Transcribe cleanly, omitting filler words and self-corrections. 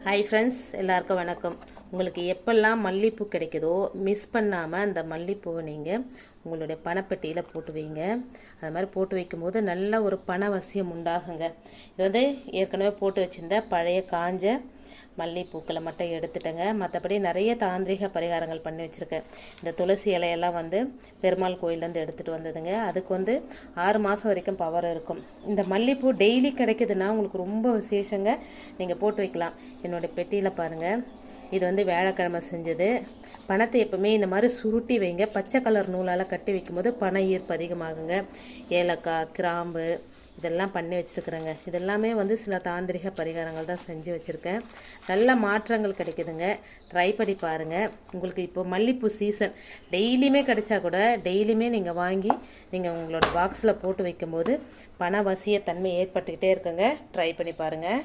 Hi friends, எல்லாருக்கும் வணக்கம். உங்களுக்கு எப்பெல்லாம் மல்லிகைப்பூ கிடைக்குதோ மிஸ் பண்ணாமல் அந்த மல்லிகைப்பூவை நீங்கள் உங்களுடைய பணப்பெட்டியில் போட்டு வைங்க. அது மாதிரி போட்டு வைக்கும்போது நல்ல ஒரு பணவசியம் உண்டாகுங்க. இது வந்து ஏற்கனவே போட்டு வச்சுருந்த பழைய காஞ்ச மல்லிகைப்பூக்களை மட்டும் எடுத்துட்டேங்க. மற்றபடி நிறைய தாந்திரிக பரிகாரங்கள் பண்ணி வச்சுருக்கேன். இந்த துளசி இலையெல்லாம் வந்து பெருமாள் கோயிலேருந்து எடுத்துகிட்டு வந்ததுங்க. அதுக்கு வந்து 6 மாதம் வரைக்கும் பவர் இருக்கும். இந்த மல்லிகைப்பூ டெய்லி கிடைக்குதுன்னா உங்களுக்கு ரொம்ப விசேஷங்க. நீங்கள் போட்டு வைக்கலாம். என்னோடய பெட்டியில் பாருங்கள், இது வந்து வியாழக்கிழமை செஞ்சது. பணத்தை எப்பவுமே இந்த மாதிரி சுருட்டி வைங்க. பச்சை கலர் நூலால் கட்டி வைக்கும்போது பண ஈர்ப்பு அதிகமாகுங்க. ஏலக்காய், கிராம்பு இதெல்லாம் பண்ணி வச்சுருக்குறேங்க. இதெல்லாமே வந்து சில தாந்திரிக பரிகாரங்கள் தான் செஞ்சு வச்சுருக்கேன். நல்ல மாற்றங்கள் கிடைக்குதுங்க. ட்ரை பண்ணி பாருங்கள். உங்களுக்கு இப்போ மல்லிகைப்பூ சீசன். டெய்லியுமே கிடைச்சா கூட டெய்லியுமே நீங்கள் வாங்கி நீங்கள் உங்களோட பாக்ஸில் போட்டு வைக்கும்போது பண வசிய தன்மை ஏற்பட்டுக்கிட்டே இருக்குங்க. ட்ரை பண்ணி பாருங்கள்.